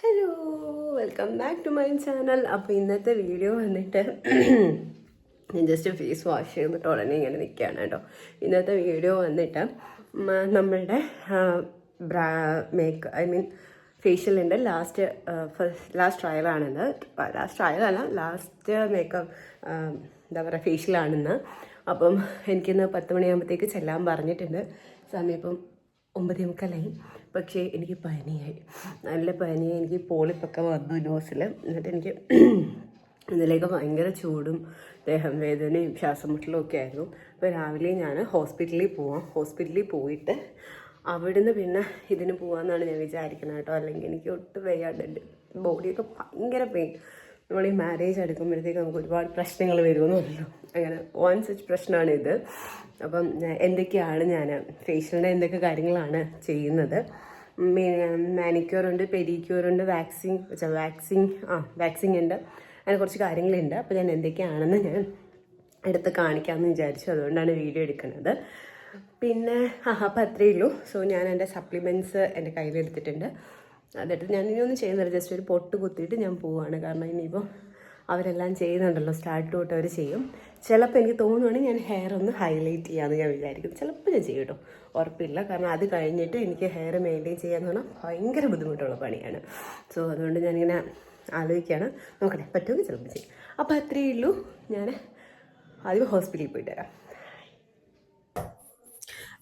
Hello, welcome back to my channel. അപ്പോൾ ഇന്നത്തെ video വന്നിട്ട് ഞാൻ ജസ്റ്റ് ഫേസ് വാഷ് ചെയ്തിട്ട് ഉടനെ ഇങ്ങനെ നിൽക്കുകയാണ് കേട്ടോ. ഇന്നത്തെ വീഡിയോ വന്നിട്ട് നമ്മളുടെ ഫേഷ്യലിൻ്റെ ലാസ്റ്റ് ട്രയലാണിത്. ലാസ്റ്റ് ട്രയലല്ല, ലാസ്റ്റ് മേക്കപ്പ് എന്താ പറയുക ഫേഷ്യലാണിന്ന്. അപ്പം എനിക്കിന്ന് 10 മണിയാകുമ്പോഴത്തേക്ക് ചെല്ലാൻ പറഞ്ഞിട്ടുണ്ട്. സമയം ഇപ്പം 9:45. പക്ഷേ എനിക്ക് പനിയായി, നല്ല പനിയായി. എനിക്ക് പോളിപ്പൊക്കെ വന്നു നോസിൽ. എന്നിട്ട് എനിക്ക് ഇതിലേക്ക് ഭയങ്കര ചൂടും ദേഹം വേദനയും ശ്വാസം മുട്ടലും ഒക്കെ ആയിരുന്നു. അപ്പോൾ രാവിലെ ഞാൻ ഹോസ്പിറ്റലിൽ പോയിട്ട് അവിടുന്ന് പിന്നെ ഇതിന് പോകാമെന്നാണ് ഞാൻ വിചാരിക്കുന്നത് കേട്ടോ. അല്ലെങ്കിൽ എനിക്ക് ഒട്ടും വയ്യാണ്ട് ബോഡിയൊക്കെ ഭയങ്കര പെയിൻ. നമ്മൾ ഈ മാരേജ് എടുക്കുമ്പോഴത്തേക്ക് നമുക്ക് ഒരുപാട് പ്രശ്നങ്ങൾ വരുമെന്നല്ലോ. അങ്ങനെ വൺ സച്ച് പ്രശ്നമാണിത്. അപ്പം എന്തൊക്കെയാണ് ഞാൻ ഫേഷ്യലിൻ്റെ എന്തൊക്കെ കാര്യങ്ങളാണ് ചെയ്യുന്നത്. മാനിക്യൂറുണ്ട്, പെഡിക്യൂറുണ്ട്, വാക്സിങ് ഉണ്ട്. അങ്ങനെ കുറച്ച് കാര്യങ്ങളുണ്ട്. അപ്പോൾ ഞാൻ എന്തൊക്കെയാണെന്ന് ഞാൻ എടുത്ത് കാണിക്കാമെന്ന് വിചാരിച്ചു. അതുകൊണ്ടാണ് വീഡിയോ എടുക്കുന്നത്. പിന്നെ അപ്പോൾ അത്രയേ ഉള്ളൂ. സോ ഞാൻ എൻ്റെ സപ്ലിമെൻറ്റ്സ് എൻ്റെ കയ്യിലെടുത്തിട്ടുണ്ട്. അതെടുത്ത് ഞാൻ ഇനിയൊന്നും ചെയ്യുന്നില്ല, ജസ്റ്റ് ഒരു പൊട്ട് കുത്തിയിട്ട് ഞാൻ പോവുകയാണ്. കാരണം ഇനിയിപ്പോൾ അവരെല്ലാം ചെയ്യുന്നുണ്ടല്ലോ, സ്റ്റാർട്ട് തൊട്ട് അവർ ചെയ്യും. ചിലപ്പോൾ എനിക്ക് തോന്നുവാണെങ്കിൽ ഞാൻ ഹെയർ ഒന്ന് ഹൈലൈറ്റ് ചെയ്യാമെന്ന് ഞാൻ വിചാരിക്കും. ചിലപ്പോൾ ഞാൻ ചെയ്യും കേട്ടോ, ഉറപ്പില്ല. കാരണം അത് കഴിഞ്ഞിട്ട് എനിക്ക് ഹെയർ മെയിൻറ്റെയിൻ ചെയ്യാന്ന് പറഞ്ഞാൽ ഭയങ്കര ബുദ്ധിമുട്ടുള്ള പണിയാണ്. സോ അതുകൊണ്ട് ഞാനിങ്ങനെ ആലോചിക്കുകയാണ്, നോക്കട്ടെ പറ്റുമെങ്കിൽ ചിലപ്പോൾ ചെയ്യും. അപ്പോൾ അത്രയേ ഉള്ളൂ. ഞാൻ ആദ്യം ഹോസ്പിറ്റലിൽ പോയിട്ട് വരാം.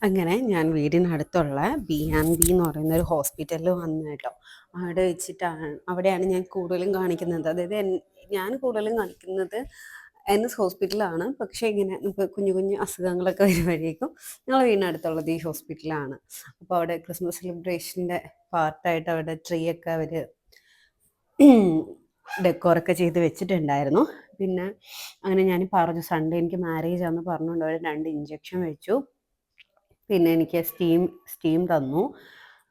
അങ്ങനെ ഞാൻ വീടിനടുത്തുള്ള B&B എന്ന് പറയുന്ന ഒരു ഹോസ്പിറ്റലിൽ വന്നു കേട്ടോ. അവിടെയാണ് ഞാൻ കൂടുതലും കാണിക്കുന്നത്. അതായത് ഞാൻ കൂടുതലും കാണിക്കുന്നത് NS ഹോസ്പിറ്റലാണ്. പക്ഷേ ഇങ്ങനെ നമുക്ക് കുഞ്ഞു കുഞ്ഞു അസുഖങ്ങളൊക്കെ വരുമ്പോഴേക്കും ഞങ്ങൾ വീടിനടുത്തുള്ളത് ഈ ഹോസ്പിറ്റലാണ്. അപ്പോൾ അവിടെ ക്രിസ്മസ് സെലിബ്രേഷൻ്റെ പാർട്ടായിട്ട് അവിടെ ട്രീ ഒക്കെ അവർ ഡെക്കോറൊക്കെ ചെയ്ത് വെച്ചിട്ടുണ്ടായിരുന്നു. പിന്നെ അങ്ങനെ ഞാൻ പറഞ്ഞു, സൺഡേ എനിക്ക് മാരേജ് ആണെന്ന് പറഞ്ഞുകൊണ്ട് അവർ 2 ഇഞ്ചക്ഷൻ വെച്ചു. പിന്നെ എനിക്ക് സ്റ്റീം തന്നു.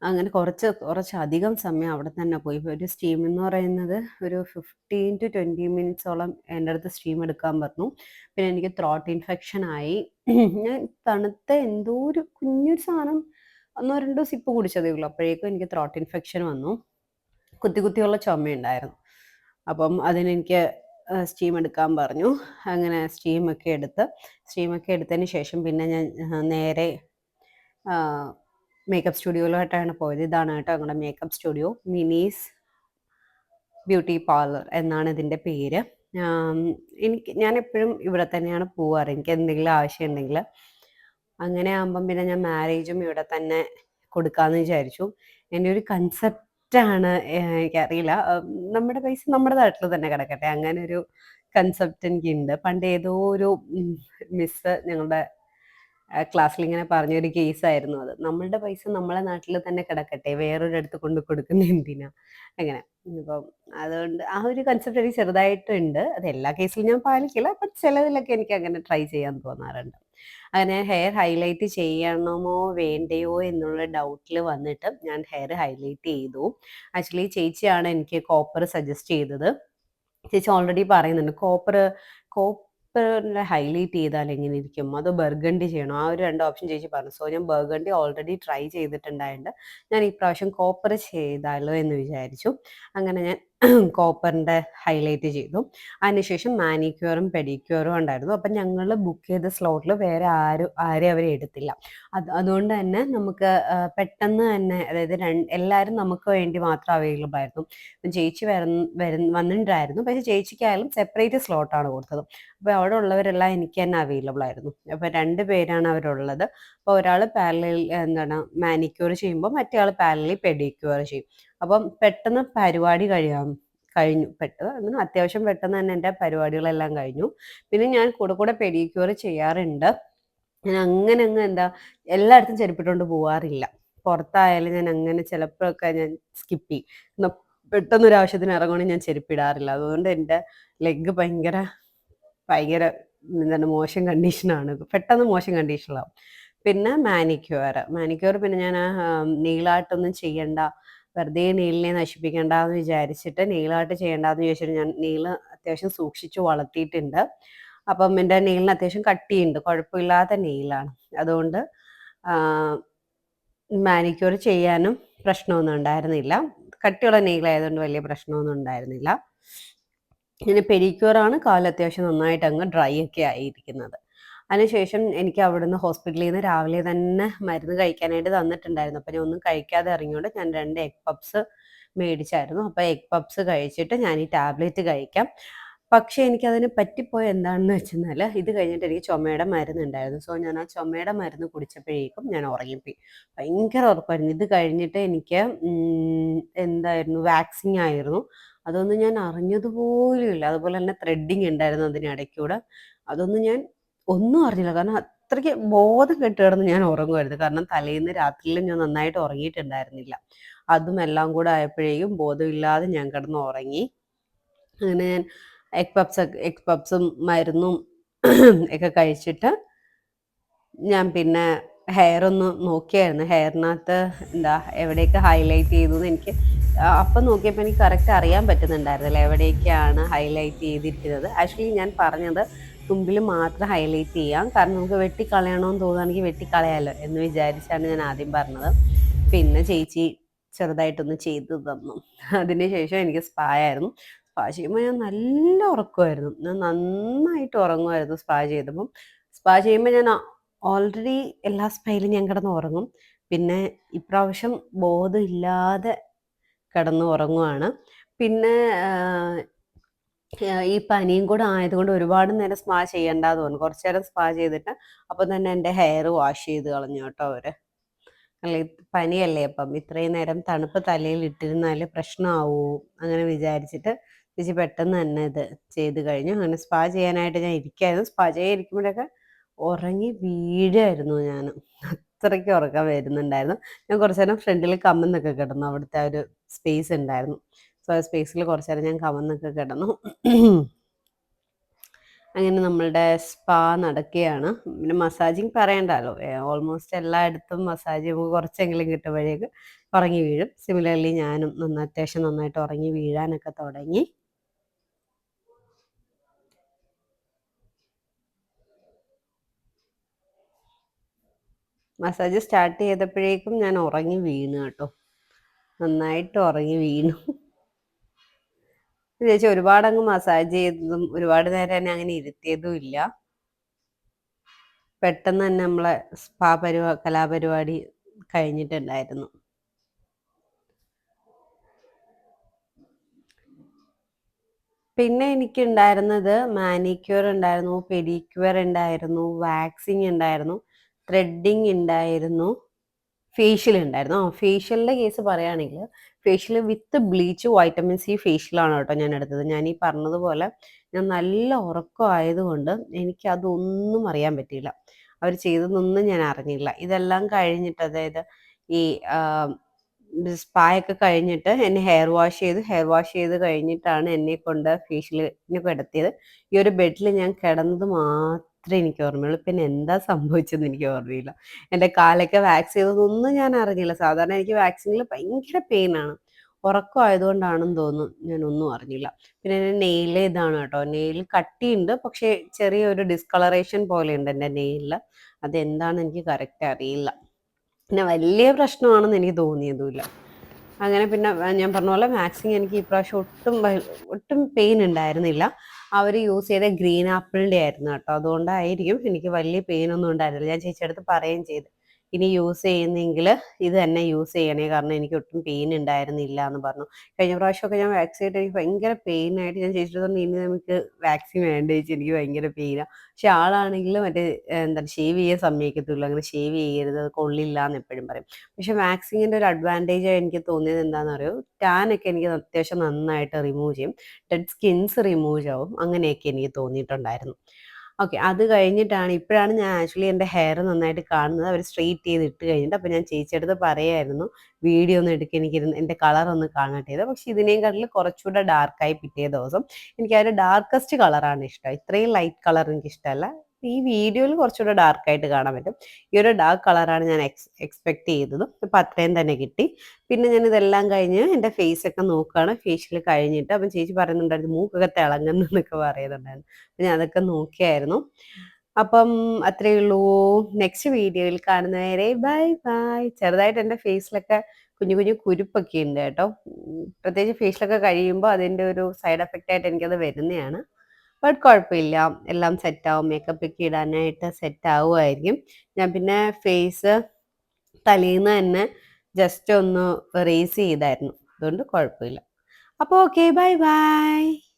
അങ്ങനെ കുറച്ചധികം സമയം അവിടെ തന്നെ പോയി. ഒരു സ്റ്റീം എന്ന് പറയുന്നത് ഒരു 15 to 20 മിനിറ്റ്സോളം എൻ്റെ അടുത്ത് സ്റ്റീം എടുക്കാൻ പറഞ്ഞു. പിന്നെ എനിക്ക് ത്രോട്ട് ഇൻഫെക്ഷൻ ആയി. ഞാൻ തണുത്ത എന്തോ ഒരു കുഞ്ഞൊരു സാധനം 1-2 സിപ്പ് കുടിച്ചതേ ഉള്ളൂ. അപ്പോഴേക്കും എനിക്ക് ത്രോട്ട് ഇൻഫെക്ഷൻ വന്നു. കുത്തിയുള്ള ചുമയുണ്ടായിരുന്നു. അപ്പം അതിനെനിക്ക് സ്റ്റീം എടുക്കാൻ പറഞ്ഞു. അങ്ങനെ സ്റ്റീമൊക്കെ എടുത്തതിന് ശേഷം പിന്നെ ഞാൻ നേരെ മേക്കപ്പ് സ്റ്റുഡിയോയിലോട്ടാണ് പോയത്. ഇതാണ് കേട്ടോ ഞങ്ങളുടെ മേക്കപ്പ് സ്റ്റുഡിയോ, മിനീസ് ബ്യൂട്ടി പാർലർ എന്നാണ് ഇതിൻ്റെ പേര്. ഞാൻ എപ്പോഴും ഇവിടെ തന്നെയാണ് പോവാറ്, എനിക്ക് എന്തെങ്കിലും ആവശ്യം ഉണ്ടെങ്കിൽ. അങ്ങനെ ആകുമ്പം പിന്നെ ഞാൻ മാരേജും ഇവിടെ തന്നെ കൊടുക്കാമെന്ന് വിചാരിച്ചു. എൻ്റെ ഒരു കൺസെപ്റ്റാണ്, എനിക്കറിയില്ല, നമ്മുടെ പൈസ നമ്മുടെ നാട്ടിൽ തന്നെ കിടക്കട്ടെ, അങ്ങനെ ഒരു കൺസെപ്റ്റ് എനിക്കുണ്ട്. പണ്ട് ഏതോ ഒരു മിസ്സ് ഞങ്ങളുടെ ക്ലാസ്സിൽ ഇങ്ങനെ പറഞ്ഞൊരു കേസായിരുന്നു അത്. നമ്മളുടെ പൈസ നമ്മളെ നാട്ടിൽ തന്നെ കിടക്കട്ടെ, വേറൊരിടത്ത് കൊണ്ട് കൊടുക്കുന്ന എന്തിനാ, അങ്ങനെ. ഇപ്പം അതുകൊണ്ട് ആ ഒരു കൺസെപ്റ്റ് എനിക്ക് ചെറുതായിട്ടുണ്ട്. അത് എല്ലാ കേസിലും ഞാൻ പാലിക്കില്ല, ബട്ട് ചിലതിലൊക്കെ എനിക്ക് അങ്ങനെ ട്രൈ ചെയ്യാൻ തോന്നാറുണ്ട്. അങ്ങനെ ഹെയർ ഹൈലൈറ്റ് ചെയ്യണമോ വേണ്ടയോ എന്നുള്ള ഡൗട്ടിൽ വന്നിട്ട് ഞാൻ ഹെയർ ഹൈലൈറ്റ് ചെയ്തു. ആക്ച്വലി ചേച്ചിയാണ് എനിക്ക് കോപ്പർ സജസ്റ്റ് ചെയ്തത്. ചേച്ചി ഓൾറെഡി പറയുന്നുണ്ട് കോപ്പറിനെ ഹൈലൈറ്റ് ചെയ്താൽ എങ്ങനെ ഇരിക്കും, അതോ ബർഗണ്ടി ചെയ്യണോ, ആ ഒരു 2 ഓപ്ഷൻ ചേച്ചി പറഞ്ഞു. സോ ഞാൻ ബർഗണ്ടി ഓൾറെഡി ട്രൈ ചെയ്തിട്ടുണ്ടായിട്ട് ഞാൻ ഇപ്രാവശ്യം കോപ്പർ ചെയ്താലോ എന്ന് വിചാരിച്ചു. അങ്ങനെ ഞാൻ കോപ്പറിൻ്റെ ഹൈലൈറ്റ് ചെയ്തു. അതിനുശേഷം മാനിക്യൂറും പെഡിക്യൂറും ഉണ്ടായിരുന്നു. അപ്പം ഞങ്ങൾ ബുക്ക് ചെയ്ത സ്ലോട്ടിൽ വേറെ ആരെയും അവർ എടുത്തില്ല. അതുകൊണ്ട് തന്നെ നമുക്ക് പെട്ടെന്ന് തന്നെ, അതായത് എല്ലാവരും നമുക്ക് വേണ്ടി മാത്രം അവൈലബിൾ ആയിരുന്നു. അപ്പം ചേച്ചി വന്നിട്ടുണ്ടായിരുന്നു, പക്ഷേ ചേച്ചിക്കായാലും സെപ്പറേറ്റ് സ്ലോട്ടാണ് കൊടുത്തത്. അപ്പോൾ അവിടെ ഉള്ളവരെല്ലാം എനിക്ക് തന്നെ അവൈലബിൾ ആയിരുന്നു. അപ്പോൾ 2 പേരാണ് അവരുള്ളത്. അപ്പോൾ ഒരാൾ മാനിക്യൂർ ചെയ്യുമ്പോൾ മറ്റേ ആൾ പെഡിക്യൂർ ചെയ്യും. അപ്പം പെട്ടെന്ന് പരിപാടി കഴിഞ്ഞു. അത്യാവശ്യം പെട്ടെന്ന് തന്നെ എൻ്റെ പരിപാടികളെല്ലാം കഴിഞ്ഞു. പിന്നെ ഞാൻ കൂടെ പെഡിക്യൂർ ചെയ്യാറുണ്ട്. ഞാൻ അങ്ങനെ എല്ലായിടത്തും ചെരുപ്പിട്ടുകൊണ്ട് പോവാറില്ല. പുറത്തായാലും ഞാൻ അങ്ങനെ ചിലപ്പോഴൊക്കെ ഞാൻ സ്കിപ്പ് ചെയ്യും. പെട്ടെന്നൊരു ആവശ്യത്തിന് ഇറങ്ങുകയാണെങ്കിൽ ഞാൻ ചെരുപ്പിടാറില്ല. അതുകൊണ്ട് എൻ്റെ ലെഗ് ഭയങ്കര മോശം കണ്ടീഷനാണ്, പെട്ടെന്ന് മോശം കണ്ടീഷനിലാവും. പിന്നെ മാനിക്യൂർ പിന്നെ ഞാൻ നെയിലായിട്ടൊന്നും ചെയ്യണ്ട, വെറുതെ നെയിലിനെ നശിപ്പിക്കണ്ട എന്ന് വിചാരിച്ചിട്ട് നെയിലായിട്ട് ചെയ്യേണ്ടെന്ന് വിചാരിച്ചിട്ട് ഞാൻ നെയില് അത്യാവശ്യം സൂക്ഷിച്ചു വളർത്തിയിട്ടുണ്ട്. അപ്പം എൻ്റെ നെയിലിന് അത്യാവശ്യം കട്ടിയുണ്ട്, കുഴപ്പമില്ലാത്ത നെയിലാണ്. അതുകൊണ്ട് മാനിക്യൂർ ചെയ്യാനും പ്രശ്നമൊന്നും ഉണ്ടായിരുന്നില്ല. കട്ടിയുള്ള നെയിലായതുകൊണ്ട് വലിയ പ്രശ്നമൊന്നും ഉണ്ടായിരുന്നില്ല. ഇങ്ങനെ പെഡിക്യൂറാണ് കാല് അത്യാവശ്യം നന്നായിട്ട് അങ്ങ് ഡ്രൈ ഒക്കെ ആയിരിക്കുന്നത്. അതിനുശേഷം എനിക്ക് അവിടുന്ന് ഹോസ്പിറ്റലിൽ നിന്ന് രാവിലെ തന്നെ മരുന്ന് കഴിക്കാനായിട്ട് തന്നിട്ടുണ്ടായിരുന്നു. അപ്പോൾ ഞാൻ ഒന്നും കഴിക്കാതെ ഇറങ്ങിയോണ്ട് ഞാൻ 2 എഗ് പപ്സ് മേടിച്ചായിരുന്നു. അപ്പോൾ എഗ് പപ്സ് കഴിച്ചിട്ട് ഞാൻ ഈ ടാബ്ലറ്റ് കഴിക്കാം. പക്ഷേ എനിക്കതിന് പറ്റിപ്പോയ എന്താണെന്ന് വെച്ചെന്നാൽ ഇത് കഴിഞ്ഞിട്ട് എനിക്ക് ചുമയുടെ മരുന്നുണ്ടായിരുന്നു. സോ ഞാൻ ആ ചുമയുടെ മരുന്ന് കുടിച്ചപ്പോഴേക്കും ഞാൻ ഉറങ്ങിപ്പോയി. ഭയങ്കര ഉറക്കമായിരുന്നു. ഇത് കഴിഞ്ഞിട്ട് എനിക്ക് എന്തായിരുന്നു വാക്സിൻ ആയിരുന്നു. അതൊന്നും ഞാൻ അറിഞ്ഞതുപോലുമില്ല. അതുപോലെ തന്നെ ത്രെഡിങ് ഉണ്ടായിരുന്നു അതിനിടയ്ക്കൂടെ. അതൊന്നും ഞാൻ ഒന്നും അറിഞ്ഞില്ല. കാരണം അത്രയ്ക്ക് ബോധം കെട്ട് കിടന്ന് ഞാൻ ഉറങ്ങുമായിരുന്നു. കാരണം തലേന്ന് രാത്രിയിലും ഞാൻ നന്നായിട്ട് ഉറങ്ങിയിട്ടുണ്ടായിരുന്നില്ല. അതും എല്ലാം കൂടെ ആയപ്പോഴേക്കും ബോധമില്ലാതെ ഞാൻ കിടന്ന് ഉറങ്ങി. അങ്ങനെ ഞാൻ എഗ് പപ്സും മരുന്നും ഒക്കെ കഴിച്ചിട്ട് ഞാൻ പിന്നെ ഹെയർ ഒന്ന് നോക്കിയായിരുന്നു. ഹെയറിനകത്ത് എന്താ എവിടെയൊക്കെ ഹൈലൈറ്റ് ചെയ്തുന്ന് എനിക്ക് അപ്പം നോക്കിയപ്പോൾ എനിക്ക് കറക്റ്റ് അറിയാൻ പറ്റുന്നുണ്ടായിരുന്നില്ല എവിടെയൊക്കെയാണ് ഹൈലൈറ്റ് ചെയ്തിരിക്കുന്നത്. ആക്ച്വലി ഞാൻ പറഞ്ഞത് തുമ്പിൽ മാത്രം ഹൈലൈറ്റ് ചെയ്യാം. കാരണം നമുക്ക് വെട്ടിക്കളയണമെന്ന് തോന്നുകയാണെങ്കിൽ വെട്ടിക്കളയാലോ എന്ന് വിചാരിച്ചാണ് ഞാൻ ആദ്യം പറഞ്ഞത്. പിന്നെ ചേച്ചി ചെറുതായിട്ടൊന്ന് ചെയ്തു തന്നു. അതിന് ശേഷം എനിക്ക് സ്പാ ആയിരുന്നു. സ്പാ ചെയ്യുമ്പോൾ ഞാൻ നല്ല ഉറക്കമായിരുന്നു. ഞാൻ നന്നായിട്ട് ഉറങ്ങുമായിരുന്നു സ്പാ ചെയ്തപ്പം. സ്പാ ചെയ്യുമ്പോൾ ഞാൻ ഓൾറെഡി എല്ലാ സ്പായിലും ഞാൻ കിടന്ന് ഉറങ്ങും. പിന്നെ ഇപ്രാവശ്യം ബോധമില്ലാതെ കിടന്ന് ഉറങ്ങുവാണ്. പിന്നെ ഈ പനിയും കൂടെ ആയതുകൊണ്ട് ഒരുപാട് നേരം സ്പാ ചെയ്യണ്ടാന്ന് പറഞ്ഞു. കുറച്ച് നേരം സ്പാ ചെയ്തിട്ട് അപ്പം തന്നെ എൻ്റെ ഹെയർ വാഷ് ചെയ്ത് കളഞ്ഞു കേട്ടോ അവർ. അല്ല പനിയല്ലേ അപ്പം ഇത്രയും നേരം തണുപ്പ് തലയിൽ ഇട്ടിരുന്നാൽ പ്രശ്നമാവോ അങ്ങനെ വിചാരിച്ചിട്ട് ചേച്ചി പെട്ടെന്ന് തന്നെ ഇത് ചെയ്ത് കഴിഞ്ഞു. അങ്ങനെ സ്പാ ചെയ്യാനായിട്ട് ഞാൻ ഇരിക്കുകയായിരുന്നു. സ്പാ ചെയ്യാൻ ഇരിക്കുമ്പോഴൊക്കെ ഉറങ്ങി വീഴുമായിരുന്നു ഞാൻ. അത്രയ്ക്ക് ഉറക്കം വരുന്നുണ്ടായിരുന്നു. ഞാൻ കുറച്ച് നേരം ഫ്രണ്ടിൽ കമന്നൊക്കെ കിടന്നു. അവിടുത്തെ ആ ഒരു സ്പേസ് ഉണ്ടായിരുന്നു. സോ ആ സ്പേസിൽ കുറച്ച് നേരം ഞാൻ കമന്നൊക്കെ കിടന്നു. അങ്ങനെ നമ്മളുടെ സ്പാ നടക്കുകയാണ്. പിന്നെ മസാജിങ് പറയണ്ടല്ലോ. ഓൾമോസ്റ്റ് എല്ലായിടത്തും മസാജ് നമുക്ക് കുറച്ചെങ്കിലും കിട്ടുമ്പോഴേക്ക് ഉറങ്ങി വീഴും. സിമിലർലി ഞാനും അത്യാവശ്യം നന്നായിട്ട് ഉറങ്ങി വീഴാനൊക്കെ തുടങ്ങി. മസാജ് സ്റ്റാർട്ട് ചെയ്തപ്പോഴേക്കും ഞാൻ ഉറങ്ങി വീണു കേട്ടോ. നന്നായിട്ട് ഉറങ്ങി വീണു. ചേച്ചി ഒരുപാടങ്ങ് മസാജ് ചെയ്തതും ഒരുപാട് നേരം എന്നെ അങ്ങനെ ഇരുത്തിയതും ഇല്ല. പെട്ടെന്ന് തന്നെ നമ്മളെ സ്പാ കലാപരിപാടി കഴിഞ്ഞിട്ടുണ്ടായിരുന്നു. പിന്നെ എനിക്കുണ്ടായിരുന്നത് മാനിക്യൂർ ഉണ്ടായിരുന്നു, പെഡിക്യൂർ ഉണ്ടായിരുന്നു, വാക്സിങ് ഉണ്ടായിരുന്നു, ത്രെഡിങ് ഉണ്ടായിരുന്നു, ഫേഷ്യൽ ഉണ്ടായിരുന്നു. ഫേഷ്യലിൻ്റെ കേസ് പറയുകയാണെങ്കിൽ ഫേഷ്യൽ വിത്ത് ബ്ലീച്ച് വൈറ്റമിൻ സി ഫേഷ്യലാണ് കേട്ടോ ഞാൻ എടുത്തത്. ഞാൻ ഈ പറഞ്ഞതുപോലെ ഞാൻ നല്ല ഉറക്കം ആയതുകൊണ്ട് എനിക്കതൊന്നും അറിയാൻ പറ്റിയില്ല. അവർ ചെയ്തതൊന്നും ഞാൻ അറിഞ്ഞില്ല. ഇതെല്ലാം കഴിഞ്ഞിട്ട് അതായത് ഈ സ്പായൊക്കെ കഴിഞ്ഞിട്ട് എന്നെ ഹെയർ വാഷ് ചെയ്ത് കഴിഞ്ഞിട്ടാണ് എന്നെ കൊണ്ട് ഫേഷ്യലിന് കിടത്തിയത്. ഈ ഒരു ബെഡിൽ ഞാൻ കിടന്നത് മാത്രമേ എനിക്ക് ഓർമ്മയുള്ളൂ. പിന്നെ എന്താ സംഭവിച്ചതെന്ന് എനിക്ക് ഓർമ്മയില്ല. എൻ്റെ കാലൊക്കെ വാക്സ് ചെയ്തതൊന്നും ഞാൻ അറിഞ്ഞില്ല. സാധാരണ എനിക്ക് വാക്സിനിൽ ഭയങ്കര പെയിനാണ്. ഉറക്കം ആയതുകൊണ്ടാണെന്ന് തോന്നുന്നു ഞാനൊന്നും അറിഞ്ഞില്ല. പിന്നെ എൻ്റെ നെയിൽ ഇതാണ് കേട്ടോ. നെയിൽ കട്ടിയുണ്ട്, പക്ഷേ ചെറിയൊരു ഡിസ്കളറേഷൻ പോലെയുണ്ട് എൻ്റെ നെയിലിൽ. അതെന്താണെന്ന് എനിക്ക് കറക്റ്റ് അറിയില്ല. പിന്നെ വലിയ പ്രശ്നമാണെന്ന് എനിക്ക് തോന്നിയതുമില്ല. അങ്ങനെ പിന്നെ ഞാൻ പറഞ്ഞ പോലെ വാക്സിൻ എനിക്ക് ഇപ്രാവശ്യം ഒട്ടും പെയിൻ ഉണ്ടായിരുന്നില്ല. അവർ യൂസ് ചെയ്ത ഗ്രീൻ ആപ്പിളിൻ്റെ ആയിരുന്നു കേട്ടോ. അതുകൊണ്ടായിരിക്കും എനിക്ക് വലിയ പെയിനൊന്നും ഉണ്ടായിരുന്നില്ല. ഞാൻ ചേച്ചിയുടെ അടുത്ത് പറയുകയും ചെയ്തു, ഇനി യൂസ് ചെയ്യുന്നെങ്കിൽ ഇത് തന്നെ യൂസ് ചെയ്യണേ, കാരണം എനിക്ക് ഒട്ടും പെയിൻ ഉണ്ടായിരുന്നില്ല എന്ന് പറഞ്ഞു. കഴിഞ്ഞ പ്രാവശ്യമൊക്കെ ഞാൻ വാക്സിൻ ആയിട്ട് എനിക്ക് ഭയങ്കര പെയിനായിട്ട് ഞാൻ ചേച്ചിയുടെ പറഞ്ഞു, ഇനി നമുക്ക് വാക്സിൻ വേണ്ട ചേച്ചി, എനിക്ക് ഭയങ്കര പെയിനാണ്. പക്ഷെ ആളാണെങ്കിൽ മറ്റേ എന്താണ് ഷേവ് ചെയ്യാൻ സമ്മതിക്കത്തുള്ളൂ. അങ്ങനെ ഷേവ് ചെയ്യരുത്, അത് കൊള്ളില്ല എന്ന് എപ്പോഴും പറയും. പക്ഷെ വാക്സിങ്ങിൻ്റെ ഒരു അഡ്വാൻറ്റേജ് എനിക്ക് തോന്നിയത് എന്താണെന്ന് അറിയോ, ടാനൊക്കെ എനിക്ക് അത്യാവശ്യം നന്നായിട്ട് റിമൂവ് ചെയ്യും, ഡെഡ് സ്കിൻസ് റിമൂവ് ആവും, അങ്ങനെയൊക്കെ എനിക്ക് തോന്നിയിട്ടുണ്ടായിരുന്നു. ഓക്കെ, അത് കഴിഞ്ഞിട്ടാണ് ഇപ്പോഴാണ് ഞാൻ ആക്ച്വലി എൻ്റെ ഹെയർ നന്നായിട്ട് കാണുന്നത്. അവർ സ്ട്രെയിറ്റ് ചെയ്ത് ഇട്ട് കഴിഞ്ഞിട്ട്. അപ്പോൾ ഞാൻ ചേച്ചിയുടെ പറയായിരുന്നു വീഡിയോ ഒന്ന് എടുക്കുക, എനിക്ക് എൻ്റെ കളർ ഒന്ന് കാണട്ടെ ചെയ്തത്. പക്ഷെ ഇതിനേക്കാട്ടിൽ കുറച്ചുകൂടെ ഡാർക്കായി പിറ്റേ ദിവസം. എനിക്ക് ആ ഒരു ഡാർക്കസ്റ്റ് കളറാണ് ഇഷ്ടം. ഇത്രയും ലൈറ്റ് കളർ എനിക്ക് ഇഷ്ടമല്ല. ഈ വീഡിയോയിൽ കുറച്ചുകൂടെ ഡാർക്കായിട്ട് കാണാൻ പറ്റും. ഈ ഒരു ഡാർക്ക് കളറാണ് ഞാൻ എക്സ്പെക്ട് ചെയ്തത്. അപ്പം അത്രയും തന്നെ കിട്ടി. പിന്നെ ഞാൻ ഇതെല്ലാം കഴിഞ്ഞ് എൻ്റെ ഫേസൊക്കെ നോക്കുകയാണ്. ഫേഷ്യൽ കഴിഞ്ഞിട്ട് അപ്പം ചേച്ചി പറയുന്നുണ്ടായിരുന്നു മൂക്കൊക്കെ തിളങ്ങുന്നു എന്നൊക്കെ പറയുന്നുണ്ടായിരുന്നു. അപ്പം ഞാൻ അതൊക്കെ നോക്കിയായിരുന്നു. അപ്പം അത്രയേ ഉള്ളൂ. നെക്സ്റ്റ് വീഡിയോയിൽ കാണുന്നവരെ ബൈ ബൈ. ചെറുതായിട്ട് എൻ്റെ ഫേസിലൊക്കെ കുഞ്ഞു കുഞ്ഞു കുരുപ്പൊക്കെ ഉണ്ട് കേട്ടോ. പ്രത്യേകിച്ച് ഫേഷ്യലൊക്കെ കഴിയുമ്പോൾ അതിൻ്റെ ഒരു സൈഡ് എഫക്റ്റ് ആയിട്ട് എനിക്കത് വരുന്നതാണ്. ബട്ട് കുഴപ്പമില്ല, എല്ലാം സെറ്റാവും. മേക്കപ്പ് ഒക്കെ ഇടാനായിട്ട് സെറ്റ് ആവുമായിരിക്കും. ഞാൻ പിന്നെ ഫേസ് തലേന്ന് തന്നെ ജസ്റ്റ് ഒന്ന് റേസ് ചെയ്തായിരുന്നു, അതുകൊണ്ട് കുഴപ്പമില്ല. അപ്പോൾ ഓക്കെ, ബൈ ബൈ.